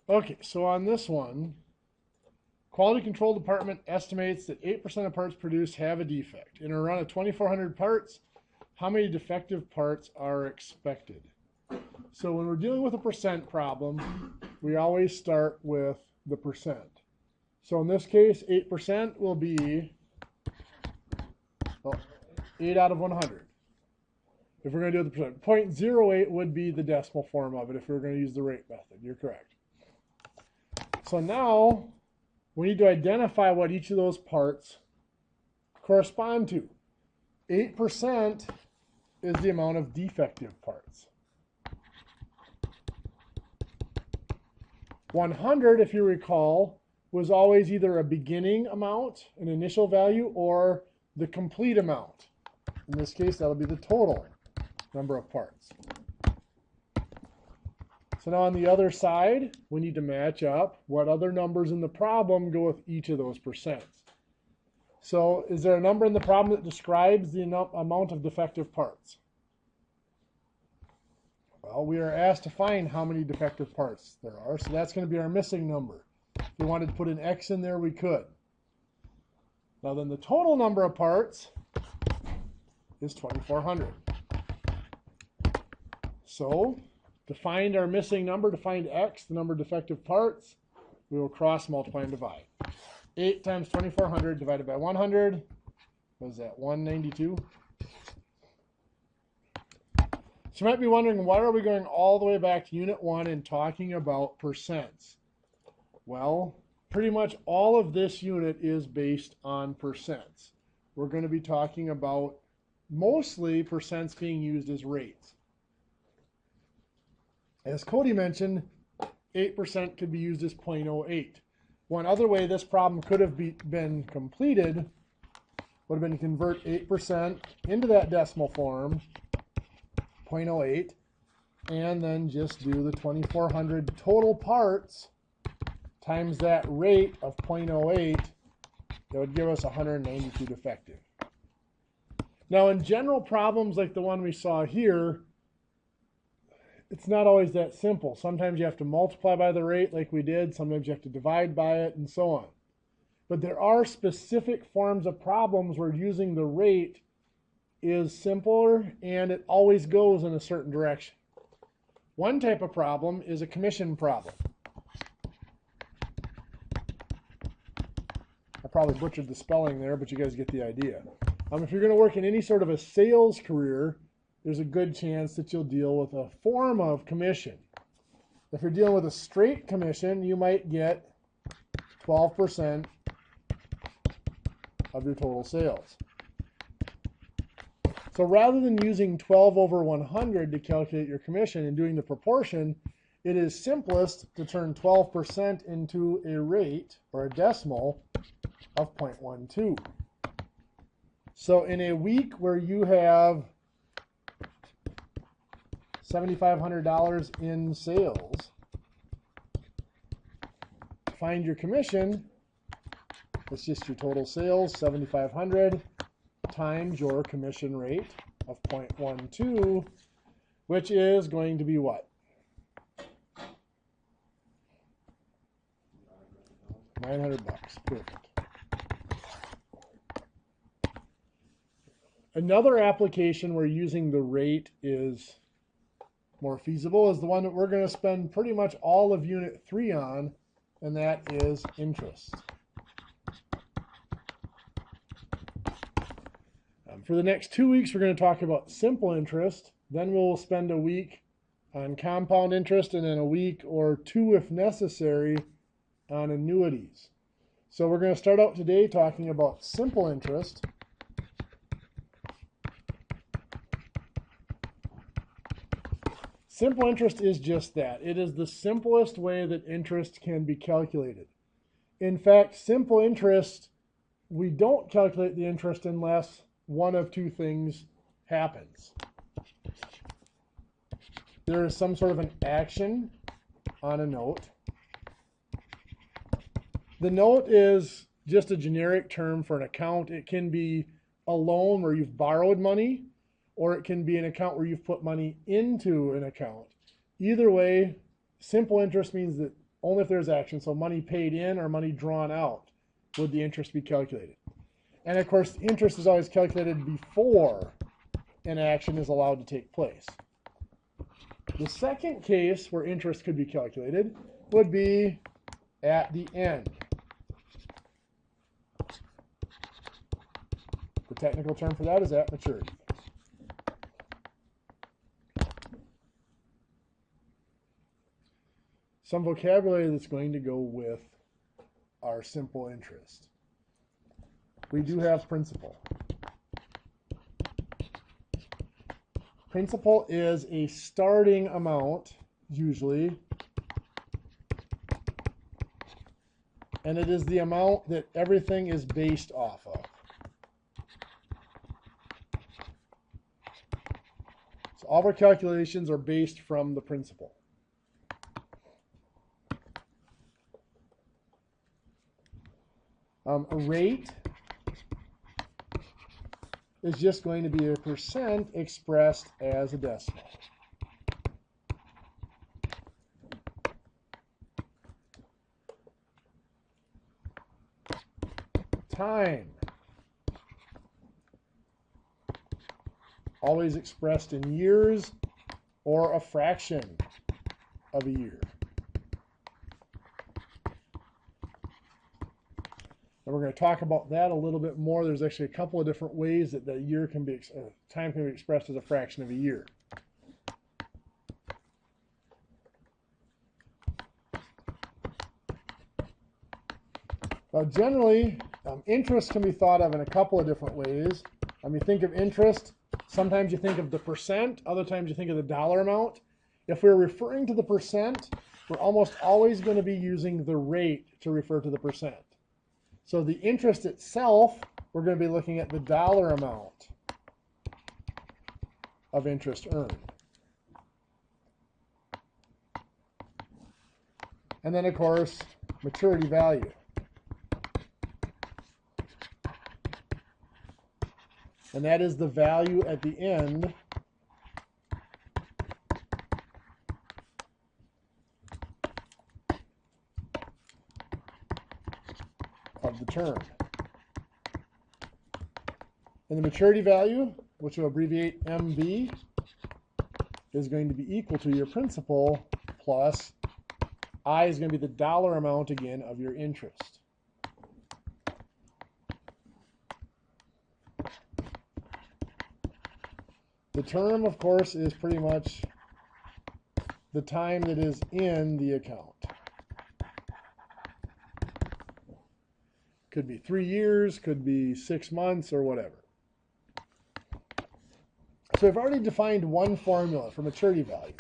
Okay, so on this one, quality control department estimates that 8% of parts produced have a defect. In a run of 2,400 parts, how many defective parts are expected? So when we're dealing with a percent problem, we always start with the percent. So in this case, 8% will be 8 out of 100. If we're going to do the percent, 0.08 would be the decimal form of it if we were going to use the rate method. You're correct. So now we need to identify what each of those parts correspond to. 8% is the amount of defective parts. 100, if you recall, was always either a beginning amount, an initial value, or the complete amount. In this case, that'll be the total number of parts. So now on the other side, we need to match up what other numbers in the problem go with each of those percents. So is there a number in the problem that describes the amount of defective parts? Well, we are asked to find how many defective parts there are, so that's going to be our missing number. If we wanted to put an X in there, we could. Now then, the total number of parts is 2,400. So to find our missing number, to find X, the number of defective parts, we will cross multiply and divide. 8 times 2,400 divided by 100, what is that, 192? So you might be wondering, why are we going all the way back to Unit 1 and talking about percents? Well, pretty much all of this unit is based on percents. We're going to be talking about mostly percents being used as rates. As Cody mentioned, 8% could be used as 0.08. One other way this problem could have been completed would have been to convert 8% into that decimal form, 0.08, and then just do the 2,400 total parts times that rate of 0.08. That would give us 192 defective. Now in general problems like the one we saw here, it's not always that simple. Sometimes you have to multiply by the rate like we did. Sometimes you have to divide by it and so on. But there are specific forms of problems where using the rate is simpler and it always goes in a certain direction. One type of problem is a commission problem. I probably butchered the spelling there, but you guys get the idea. If you're going to work in any sort of a sales career, there's a good chance that you'll deal with a form of commission. If you're dealing with a straight commission, you might get 12% of your total sales. So rather than using 12 over 100 to calculate your commission and doing the proportion, it is simplest to turn 12% into a rate or a decimal of 0.12. So in a week where you have $7,500 in sales, find your commission. It's just your total sales, 7,500 times your commission rate of 0.12, which is going to be what? 900 bucks. Perfect. Another application where using the rate is more feasible is the one that we're going to spend pretty much all of Unit 3 on, and that is interest. For the next 2 weeks, we're going to talk about simple interest. Then we'll spend a week on compound interest and then a week or two, if necessary, on annuities. So we're going to start out today talking about simple interest. Simple interest is just that. It is the simplest way that interest can be calculated. In fact, simple interest, we don't calculate the interest unless one of two things happens. There is some sort of an action on a note. The note is just a generic term for an account. It can be a loan where you've borrowed money, or it can be an account where you've put money into an account. Either way, simple interest means that only if there's action. So money paid in or money drawn out would the interest be calculated. And of course, interest is always calculated before an action is allowed to take place. The second case where interest could be calculated would be at the end. The technical term for that is at maturity. Some vocabulary that's going to go with our simple interest. We do have principal. Principal is a starting amount, usually, and it is the amount that everything is based off of. So all of our calculations are based from the principal. A rate is just going to be a percent expressed as a decimal. Time, always expressed in years or a fraction of a year. And we're going to talk about that a little bit more. There's actually a couple of different ways that the year can be, time can be expressed as a fraction of a year. Now, generally, interest can be thought of in a couple of different ways. When you think of interest, sometimes you think of the percent, other times you think of the dollar amount. If we're referring to the percent, we're almost always going to be using the rate to refer to the percent. So the interest itself, we're going to be looking at the dollar amount of interest earned. And then, of course, maturity value. And that is the value at the end of the term. And the maturity value, which we'll abbreviate MV, is going to be equal to your principal plus I is going to be the dollar amount again of your interest. The term, of course, is pretty much the time that is in the account. Could be 3 years, could be 6 months, or whatever. So I've already defined one formula for maturity value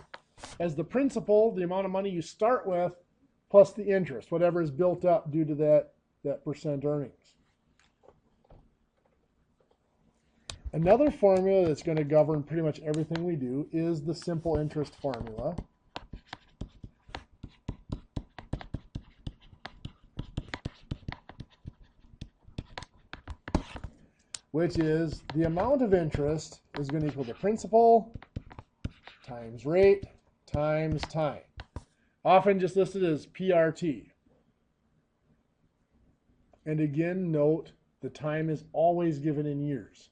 as the principal, the amount of money you start with, plus the interest, whatever is built up due to that percent earnings. Another formula that's going to govern pretty much everything we do is the simple interest formula. Which is the amount of interest is going to equal the principal times rate times time. Often just listed as PRT. And again, note the time is always given in years.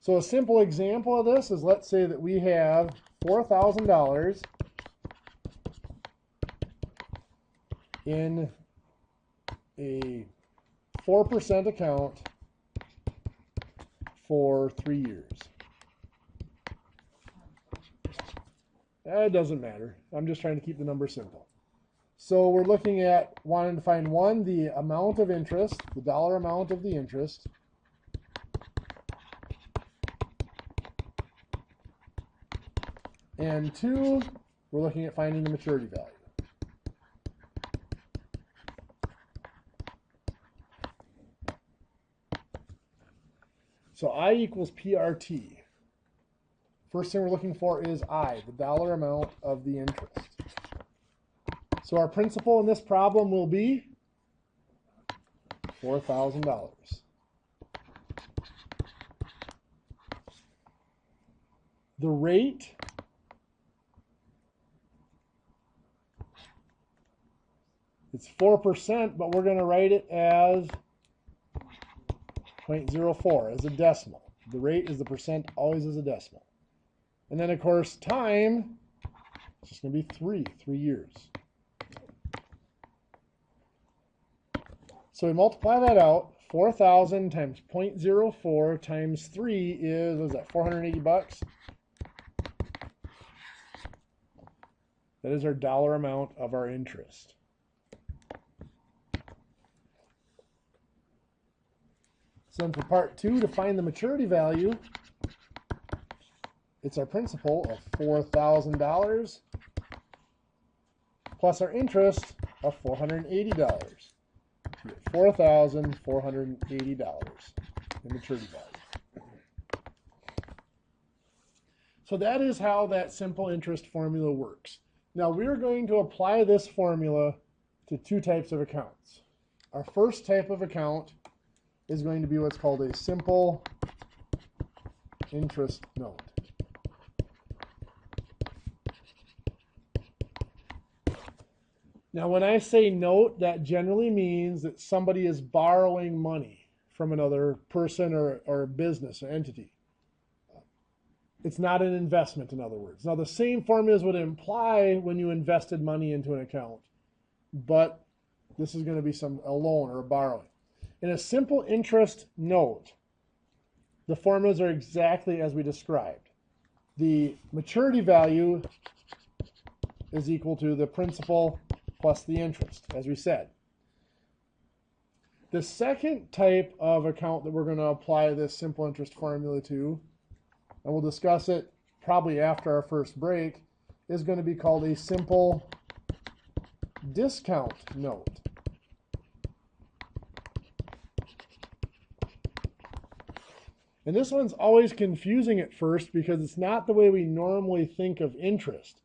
So a simple example of this is, let's say that we have $4,000 in a 4% account for 3 years. It doesn't matter. I'm just trying to keep the number simple. So we're looking at wanting to find, one, the amount of interest, the dollar amount of the interest. And two, we're looking at finding the maturity value. So I equals PRT. First thing we're looking for is I, the dollar amount of the interest. So our principal in this problem will be $4,000. The rate It's 4%, but we're going to write it as 0.04 as a decimal. The rate is the percent, always as a decimal. And then, of course, time is just going to be 3 years. So we multiply that out. 4,000 times 0.04 times 3 is, what is that, 480 bucks? That is our dollar amount of our interest. So then for part 2, to find the maturity value, it's our principal of $4,000 plus our interest of $480. $4,480 in maturity value. So that is how that simple interest formula works. Now we're going to apply this formula to 2 types of accounts. Our first type of account is going to be what's called a simple interest note. Now when I say note, that generally means that somebody is borrowing money from another person or business or entity. It's not an investment, in other words. Now the same formulas would imply when you invested money into an account, but this is going to be a loan or a borrowing. In a simple interest note, the formulas are exactly as we described. The maturity value is equal to the principal plus the interest, as we said. The second type of account that we're going to apply this simple interest formula to, and we'll discuss it probably after our first break, is going to be called a simple discount note. And this one's always confusing at first because it's not the way we normally think of interest.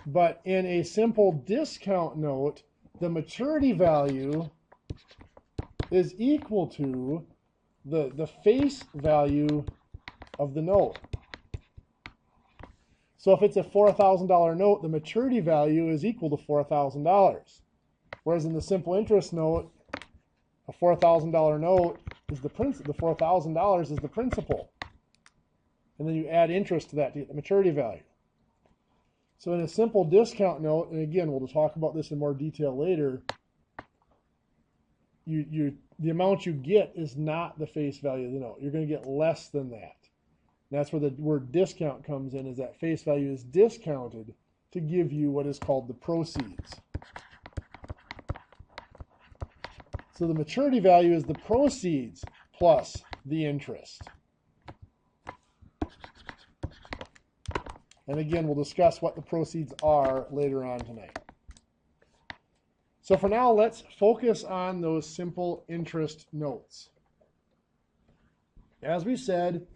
But in a simple discount note, the maturity value is equal to the face value of the note. So if it's a $4,000 note, the maturity value is equal to $4,000. Whereas in the simple interest note, a $4,000 note is the $4,000 is the principal. And then you add interest to that to get the maturity value. So in a simple discount note, and again, we'll talk about this in more detail later, the amount you get is not the face value of the note. You're going to get less than that. And that's where the word discount comes in, is that face value is discounted to give you what is called the proceeds. So the maturity value is the proceeds plus the interest. And again, we'll discuss what the proceeds are later on tonight. So for now, let's focus on those simple interest notes. As we said,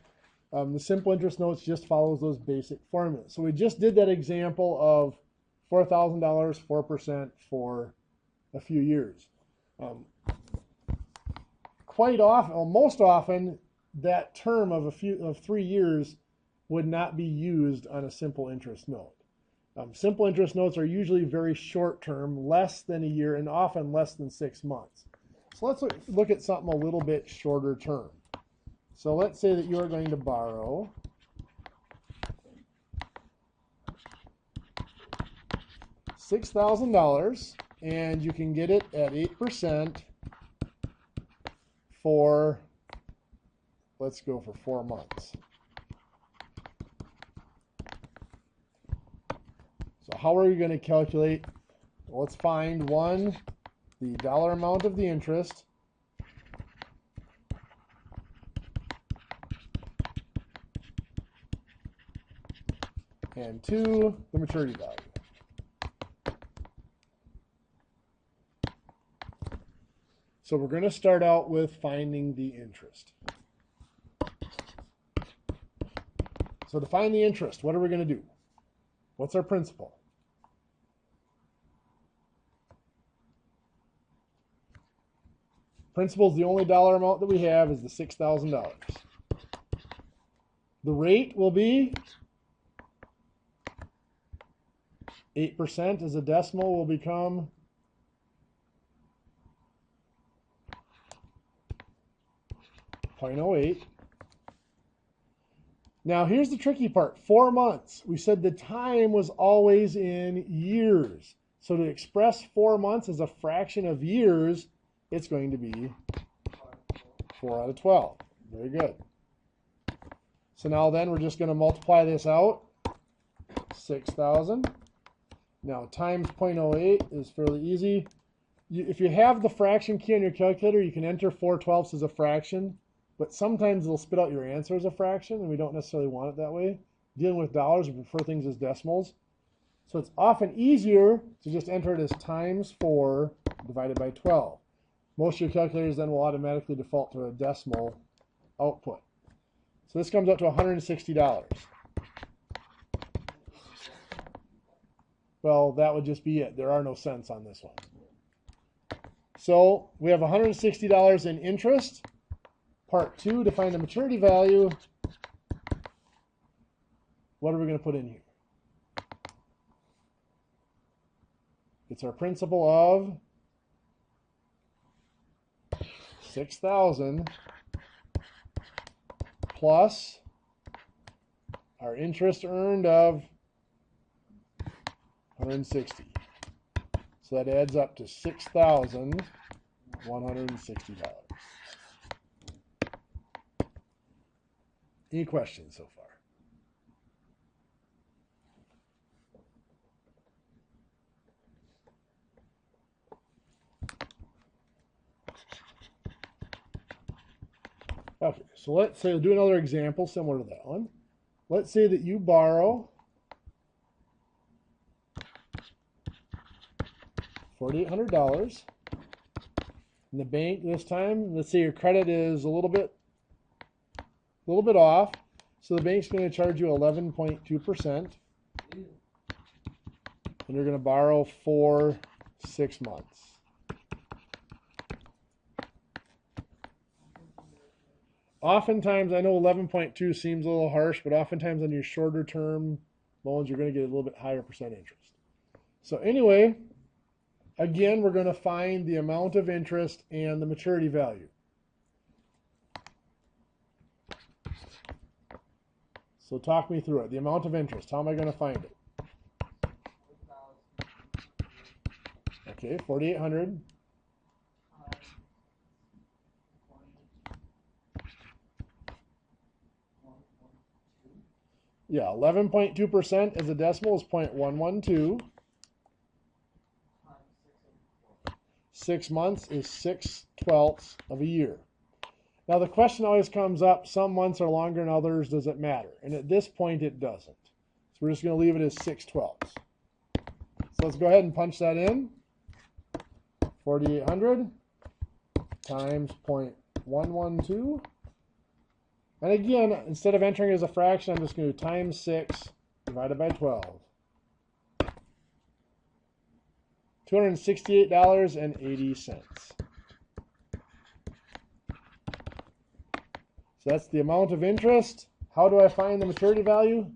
the simple interest notes just follows those basic formulas. So we just did that example of $4,000, 4% for a few years. Quite often, or most often, that term of 3 years would not be used on a simple interest note. Simple interest notes are usually very short term, less than a year, and often less than 6 months. So let's look at something a little bit shorter term. So let's say that you are going to borrow $6,000, and you can get it at 8% for, let's go for 4 months. So how are we going to calculate? Well, let's find the dollar amount of the interest, and 2, the maturity value. So we're going to start out with finding the interest. So to find the interest, what are we going to do? What's our principal? Principal is the only dollar amount that we have, is the $6,000. The rate will be 8% as a decimal will become 0.08. Now here's the tricky part, 4 months. We said the time was always in years. So to express 4 months as a fraction of years, it's going to be 4 out of 12. Very good. So now then we're just going to multiply this out, 6,000. Now times 0.08 is fairly easy. If you have the fraction key on your calculator, you can enter 4/12 as a fraction, but sometimes it'll spit out your answer as a fraction, and we don't necessarily want it that way. Dealing with dollars, we prefer things as decimals. So it's often easier to just enter it as times 4 divided by 12. Most of your calculators then will automatically default to a decimal output. So this comes up to $160. Well, that would just be it. There are no cents on this one. So we have $160 in interest. Part 2, to find the maturity value. What are we going to put in here? It's our principal of 6,000 plus our interest earned of 160. So that adds up to $6,160. Any questions so far? Okay, so let's say we'll do another example similar to that one. Let's say that you borrow $4,800. In the bank this time, let's say your credit is a little bit off, so the bank's going to charge you 11.2%, and you're going to borrow for 6 months. Oftentimes, I know 11.2 seems a little harsh, but oftentimes on your shorter term loans, you're going to get a little bit higher percent interest. So anyway, again, we're going to find the amount of interest and the maturity value. So talk me through it. The amount of interest, how am I going to find it? Okay, 4,800. Yeah, 11.2% as a decimal is 0.112. 6 months is 6/12 of a year. Now the question always comes up, some months are longer than others, does it matter? And at this point it doesn't. So we're just going to leave it as 6/12. So let's go ahead and punch that in. 4,800 times 0.112. And again, instead of entering it as a fraction, I'm just going to times 6 divided by 12. $268.80. So that's the amount of interest. How do I find the maturity value?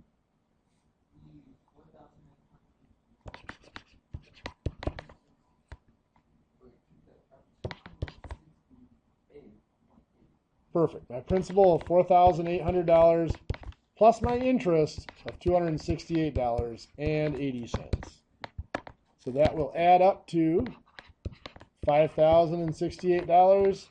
Perfect. My principal of $4,800 plus my interest of $268.80. So that will add up to $5,068.80.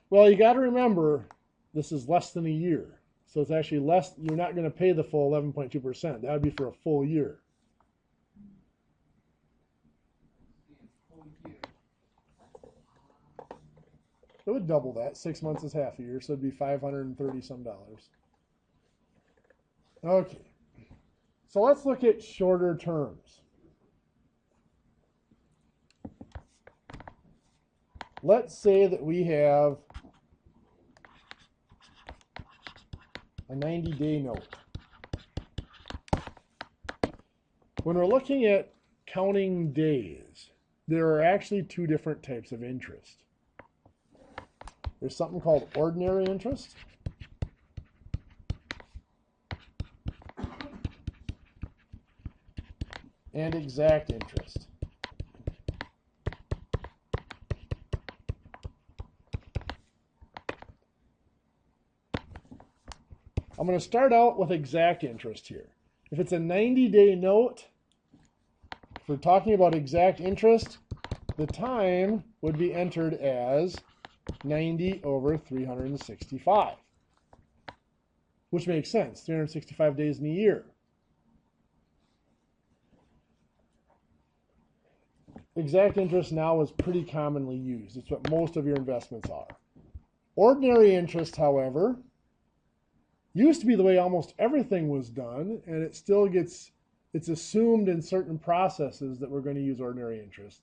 Well, you got to remember, this is less than a year. So it's actually less, you're not going to pay the full 11.2%. That would be for a full year. It would double that. 6 months is half a year, so it'd be $530 some. Okay. So let's look at shorter terms. Let's say that we have a 90-day note. When we're looking at counting days, there are actually 2 different types of interest. There's something called ordinary interest. and exact interest. I'm going to start out with exact interest here. If it's a 90-day note, if we're talking about exact interest, the time would be entered as 90 over 365, which makes sense, 365 days in a year. Exact interest now is pretty commonly used. It's what most of your investments are. Ordinary interest, however, used to be the way almost everything was done, and it still it's assumed in certain processes that we're going to use ordinary interest.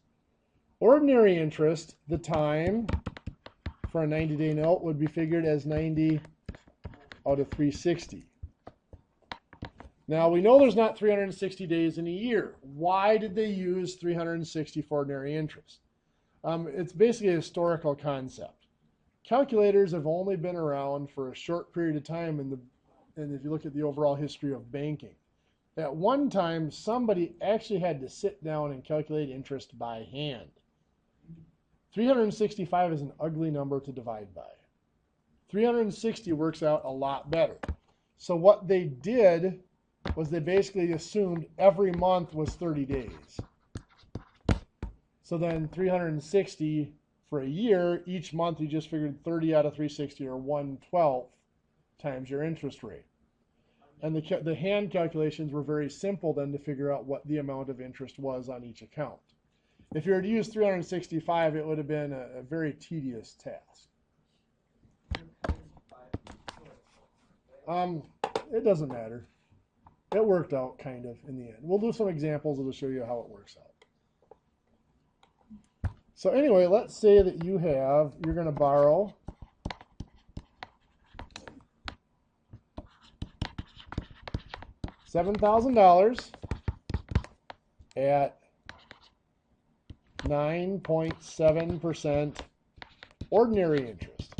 Ordinary interest, the time for a 90-day note would be figured as 90 out of 360. Now, we know there's not 360 days in a year. Why did they use 360 for ordinary interest? It's basically a historical concept. Calculators have only been around for a short period of time, and if you look at the overall history of banking. At one time, somebody actually had to sit down and calculate interest by hand. 365 is an ugly number to divide by. 360 works out a lot better. So what they did was they basically assumed every month was 30 days. So then 360 for a year, each month you just figured 30 out of 360 or 1/12 times your interest rate. And the hand calculations were very simple then to figure out what the amount of interest was on each account. If you were to use 365, it would have been a very tedious task. It doesn't matter. It worked out kind of in the end. We'll do some examples that'll show you how it works out. So anyway, let's say that you're going to borrow $7,000 at 9.7% ordinary interest.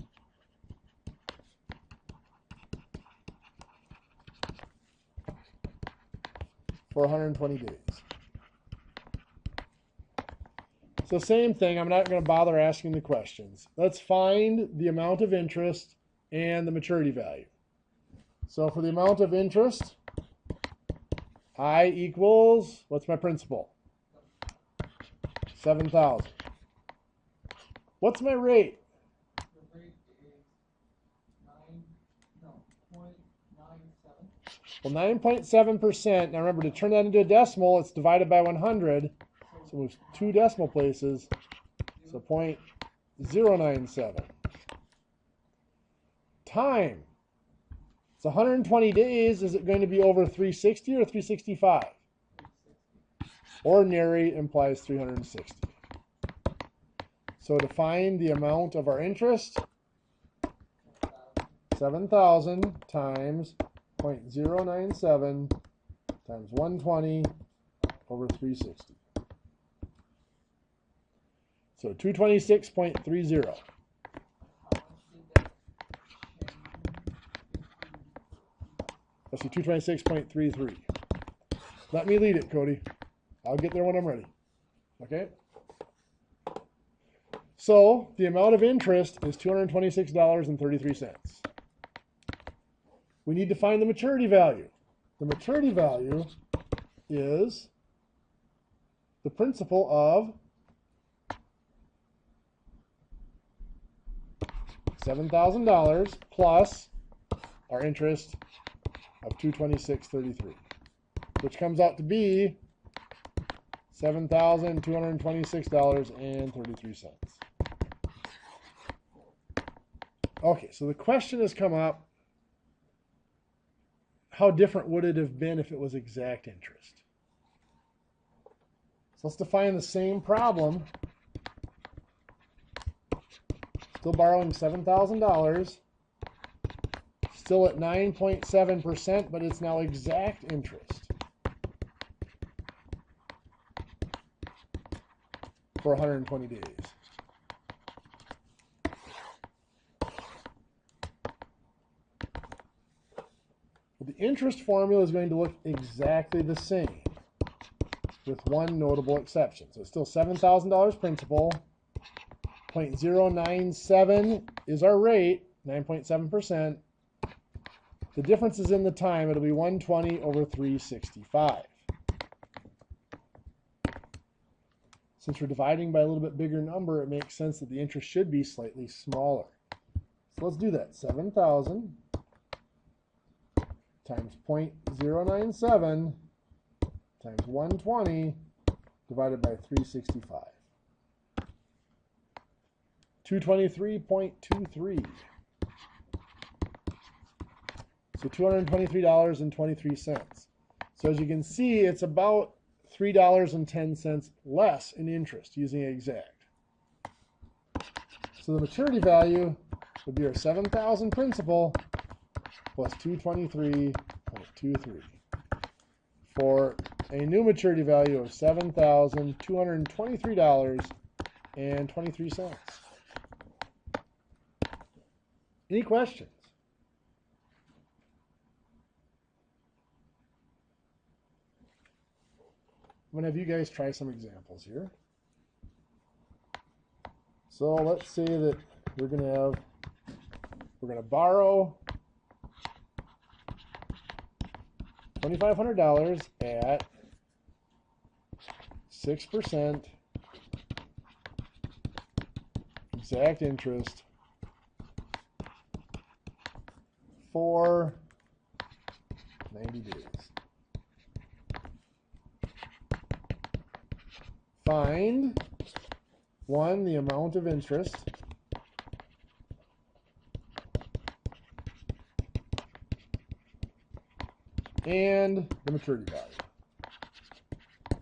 For 120 days. So same thing, I'm not going to bother asking the questions. Let's find the amount of interest and the maturity value. So for the amount of interest, I equals, what's my principal? 7,000. What's my rate? The rate is 0.97. Well, 9.7%. Now remember, to turn that into a decimal, it's divided by 100. So it moves 2 decimal places. So 0.097. Time. It's 120 days. Is it going to be over 360 or 365? Ordinary implies 360. So to find the amount of our interest, 7,000 times 0.097 times 120 over 360. So 226.30. Let's see, 226.33. Let me lead it, Cody. I'll get there when I'm ready. Okay? So the amount of interest is $226.33. We need to find the maturity value. The maturity value is the principal of $7,000 plus our interest of $226.33, which comes out to be $7,226.33. Okay, so the question has come up, how different would it have been if it was exact interest? So let's define the same problem. Still borrowing $7,000. Still at 9.7%, but it's now exact interest for 120 days. But the interest formula is going to look exactly the same. with one notable exception. So it's still $7,000 principal. 0.097 is our rate, 9.7%. The difference is in the time. It'll be 120 over 365. Since we're dividing by a little bit bigger number, it makes sense that the interest should be slightly smaller. So let's do that. 7,000 times 0.097 times 120 divided by 365. 223.23. So $223.23. So as you can see, it's about $3.10 less in interest using exact. So the maturity value would be our 7,000 principal plus 223.23 for a new maturity value of $7,223.23. Any questions? I'm going to have you guys try some examples here. So let's say that we're going to borrow $2,500 at 6% exact interest for 90 days. Find, one, the amount of interest, and the maturity value. So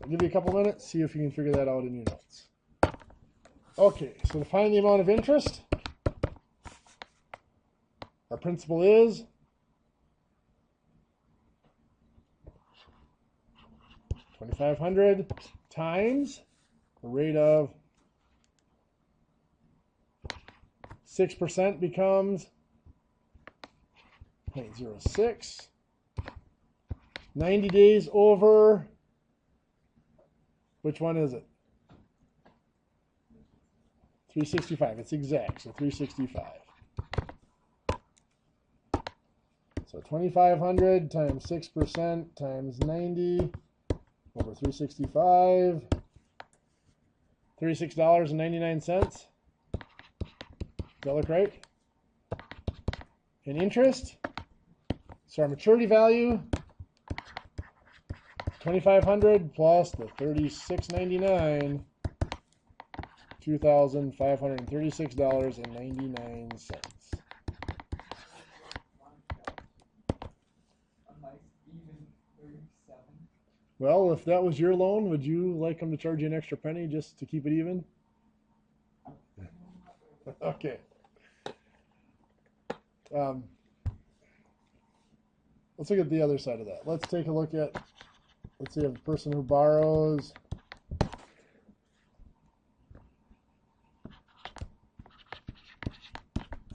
I'll give you a couple minutes, see if you can figure that out in your notes. Okay, so to find the amount of interest, our principal is $2,500 times the rate of 6% becomes 0.06. 90 days over, which one is it? 365. It's exact, so 365. So 2,500 times 6% times 90 over 365, $36.99. Does that look right? And interest, so our maturity value, 2,500 plus the $36.99, $2,536.99. Well, if that was your loan, would you like them to charge you an extra penny just to keep it even? Okay. Let's look at the other side of that. Let's take a look at, let's say, a person who borrows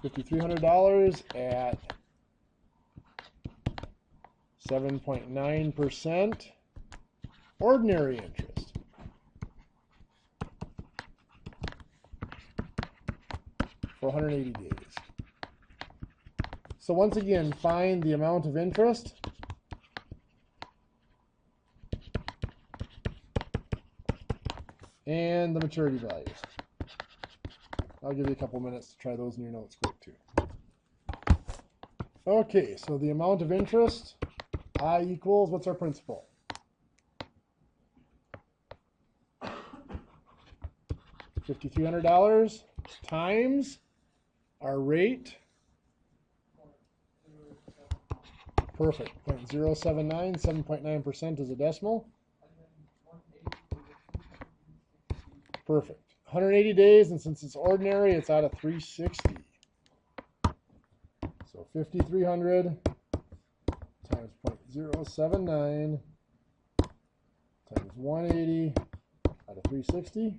$5,300 at 7.9% ordinary interest. For 180 days. So once again, find the amount of interest and the maturity values. I'll give you a couple minutes to try those in your notes quick too. Okay, so the amount of interest, I equals, what's our principal? $5,300 times our rate. Perfect. 0.079, 7.9% is a decimal. Perfect. 180 days, and since it's ordinary, it's out of 360. So 5,300 times 0.079 times 180 out of 360.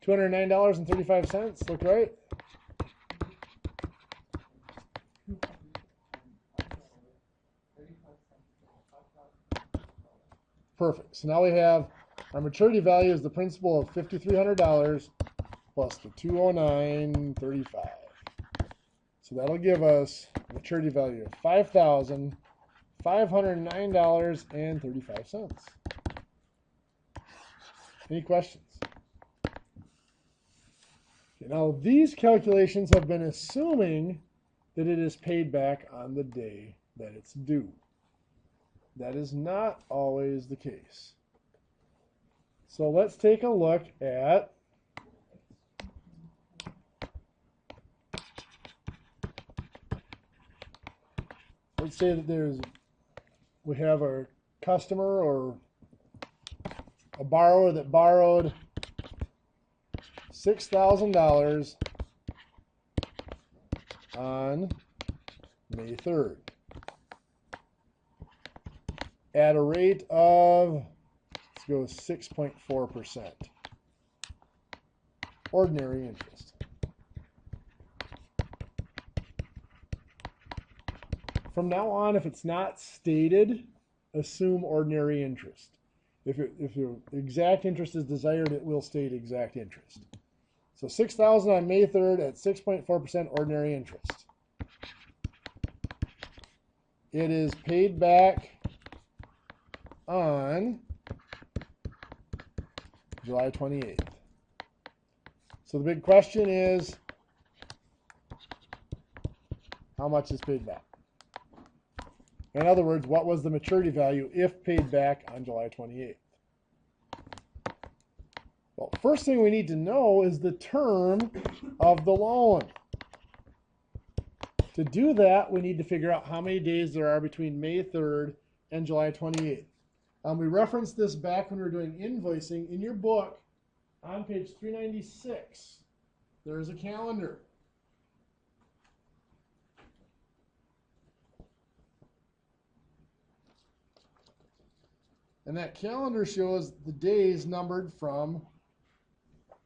$209.35. Look right? Perfect. So now we have our maturity value is the principal of $5,300 plus the 209.35. So that'll give us a maturity value of $5,509.35. Any questions? Okay, now these calculations have been assuming that it is paid back on the day that it's due. That is not always the case. So let's take a look at let's say that we have a customer or a borrower that borrowed $6,000 on May 3rd at a rate of, let's go 6.4%, ordinary interest. From now on, if it's not stated, assume ordinary interest. If your exact interest is desired, it will state exact interest. So $6,000 on May 3rd at 6.4% ordinary interest. It is paid back on July 28th. So the big question is, how much is paid back? In other words, what was the maturity value if paid back on July 28th? Well, first thing we need to know is the term of the loan. To do that, we need to figure out how many days there are between May 3rd and July 28th. We referenced this back when we were doing invoicing. In your book, on page 396, there is a calendar. And that calendar shows the days numbered from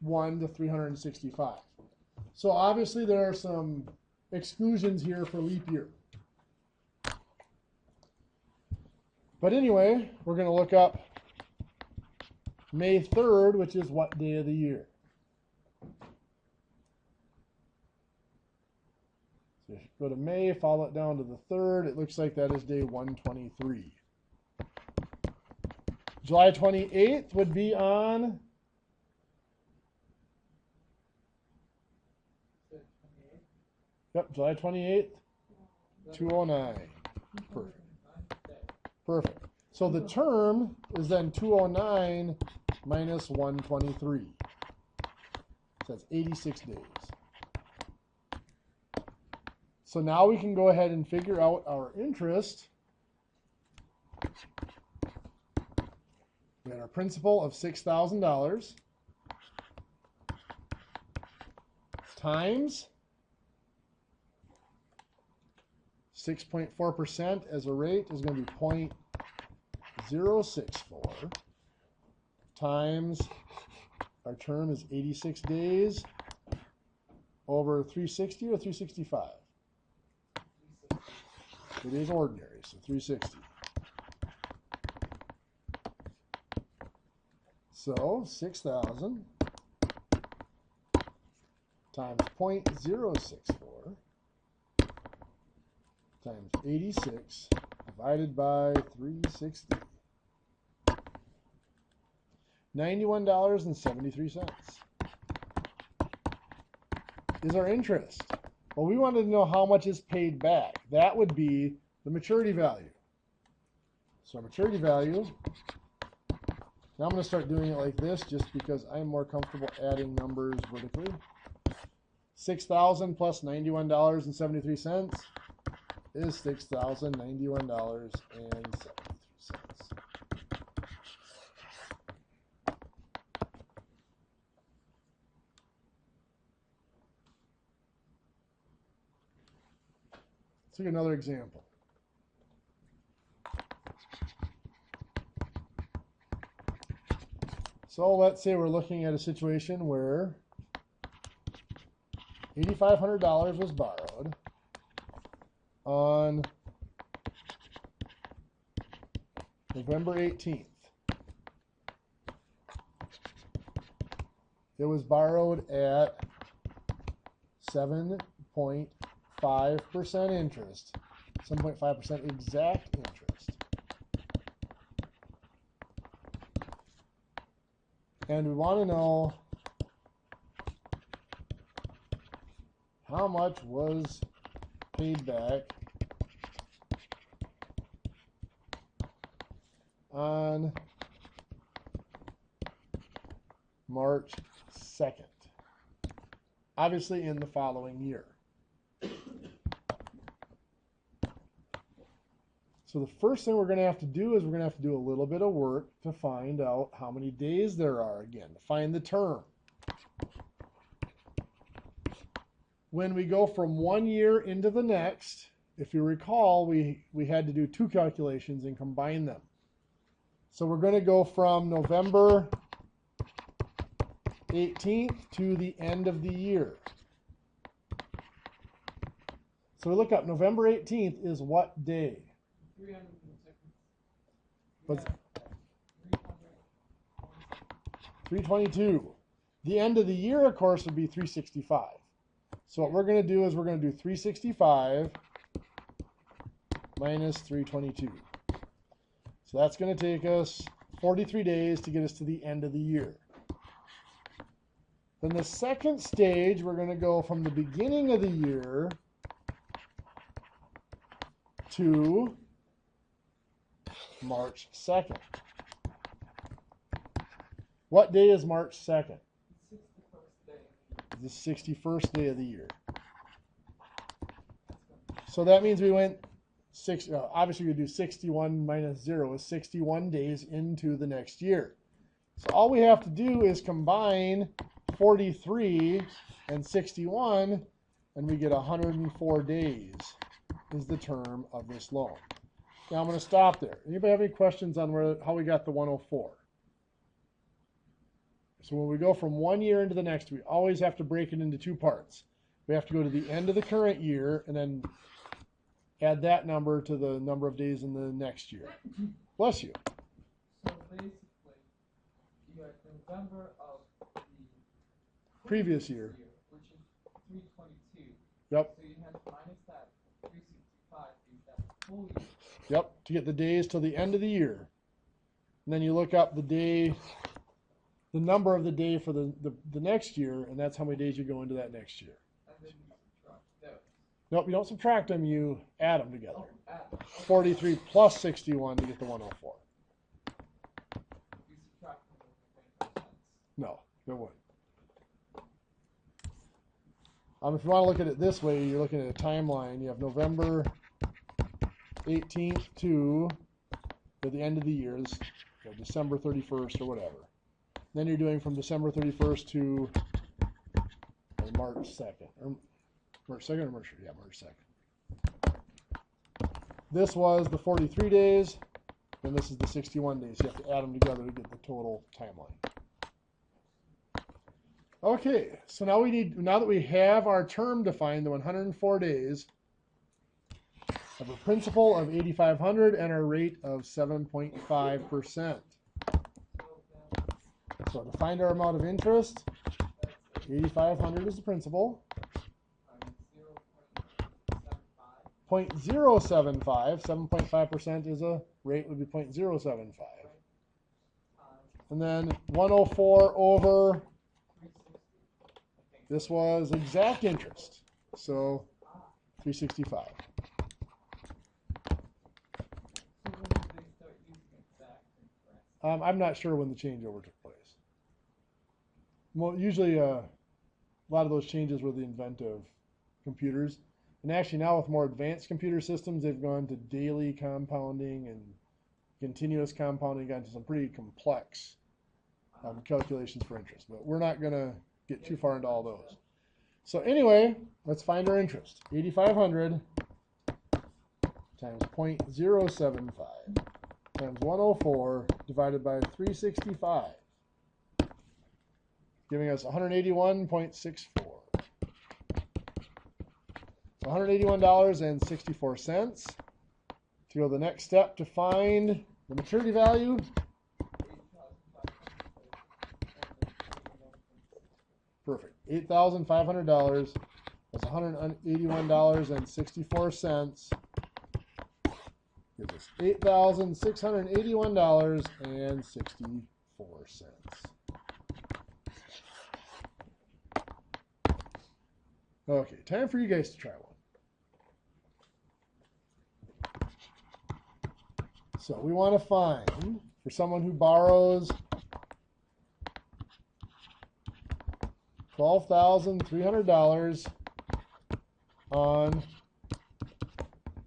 1 to 365. So obviously there are some exclusions here for leap year. But anyway, we're going to look up May 3rd, which is what day of the year? So if you go to May, follow it down to the 3rd, it looks like that is day 123. July 28th would be on July 28th, 209. Perfect. Perfect. So the term is then 209 minus 123. So that's 86 days. So now we can go ahead and figure out our interest. We had our principal of $6,000 times 6.4% as a rate is going to be 0.064 times our term is 86 days over 360 or 365. It is ordinary, so 360. So 6,000 times 0.064 times 86 divided by 360. $91.73 is our interest. Well, we wanted to know how much is paid back. That would be the maturity value. So our maturity value, now I'm going to start doing it like this just because I'm more comfortable adding numbers vertically. 6,000 plus $91.73 is $6,091.73. Let's take another example. So let's say we're looking at a situation where $8,500 was borrowed on November 18th. It was borrowed at 7.5% interest. 7.5% exact interest. And we want to know how much was paid back on March 2nd. Obviously in the following year. So the first thing we're going to have to do is we're going to have to do a little bit of work to find out how many days there are again, to find the term. When we go from one year into the next, if you recall, we had to do two calculations and combine them. So we're going to go from November 18th to the end of the year. So we look up November 18th is what day? 322. The end of the year, of course, would be 365. So what we're going to do is we're going to do 365 minus 322. So that's going to take us 43 days to get us to the end of the year. Then the second stage, we're going to go from the beginning of the year to March 2nd. What day is March 2nd? The 61st day of the year. So that means we went obviously we do 61 minus 0 is 61 days into the next year. So all we have to do is combine 43 and 61 and we get 104 days is the term of this loan. Now I'm going to stop there. Anybody have any questions on how we got the 104? So when we go from one year into the next, we always have to break it into two parts. We have to go to the end of the current year and then add that number to the number of days in the next year. Bless you. So basically, you have November of the previous year, which is 322. Yep. So you have to minus that 365 is that full year. Yep, to get the days till the end of the year. And then you look up the day, the number of the day for the next year, and that's how many days you go into that next year. And then you subtract those. Nope, you don't subtract them, you add them together. Oh, add. 43 plus 61 to get the 104. You subtract them, it makes no sense. No, it wouldn't. If you want to look at it this way, you're looking at a timeline. You have November 18th to the end of the year, December 31st or whatever. Then you're doing from December 31st to March 2nd. Or March 2nd or March 3rd? Yeah, March 2nd. This was the 43 days, and this is the 61 days. You have to add them together to get the total timeline. Okay, so now that we have our term defined, the 104 days, have a principal of $8,500 and our rate of 7.5%. So to find our amount of interest, $8,500 is the principal. 0.075, 7.5% is a rate would be 0.075. And then 104 over, this was exact interest, so 365. I'm not sure when the changeover took place. Well, usually a lot of those changes were the invent of computers. And actually now with more advanced computer systems, they've gone to daily compounding and continuous compounding, gotten to some pretty complex calculations for interest. But we're not going to get too far into all those. So anyway, let's find our interest. 8,500 times 0.075 times 104 divided by 365, giving us 181.64. So $181.64. To go to the next step to find the maturity value, $8,500 plus $181.64 gives us $8,681.64. Okay, time for you guys to try one. So we want to find, for someone who borrows $12,300 on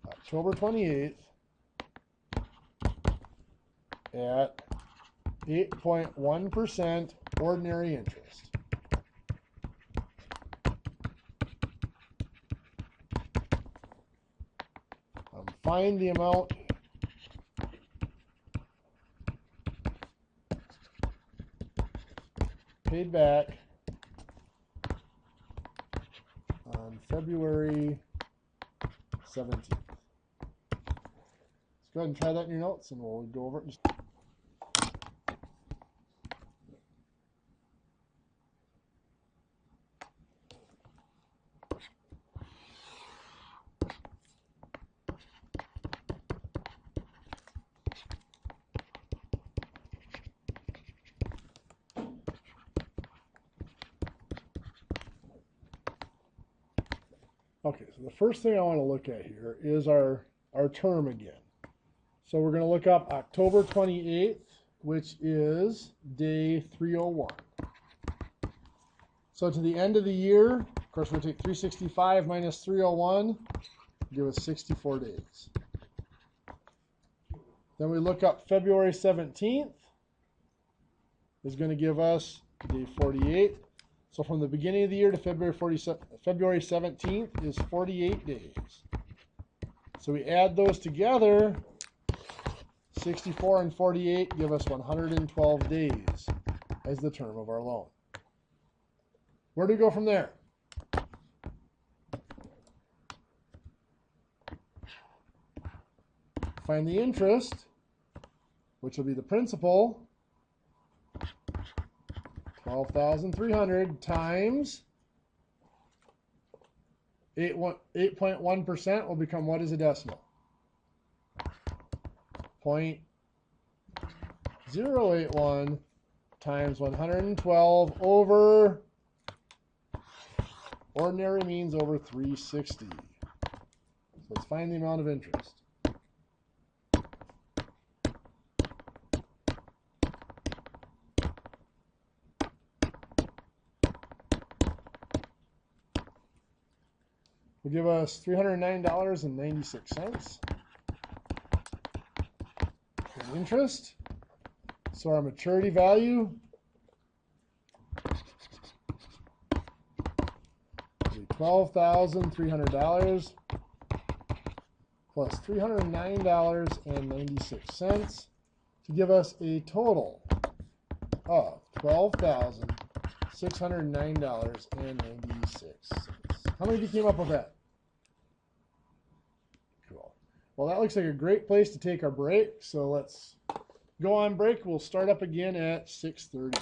October 28th at 8.1% ordinary interest. Find the amount paid back on February 17th. Let's go ahead and try that in your notes, and we'll go over it in just. Okay, so the first thing I want to look at here is our term again. So we're going to look up October 28th, which is day 301. So to the end of the year, of course, we're going to take 365 minus 301, give us 64 days. Then we look up February 17th, is going to give us day 48. So from the beginning of the year to February 17th is 48 days. So we add those together, 64 and 48 give us 112 days as the term of our loan. Where do we go from there? Find the interest, which will be the principal. 12,300 times 8.1% will become, what is a decimal? 0.081 times 112 over, ordinary means over 360. So let's find the amount of interest. Will give us $309.96 in interest. So our maturity value will be $12,300 plus $309.96 to give us a total of $12,609.96. How many of you came up with that? Cool. Well, that looks like a great place to take our break. So let's go on break. We'll start up again at 6:30.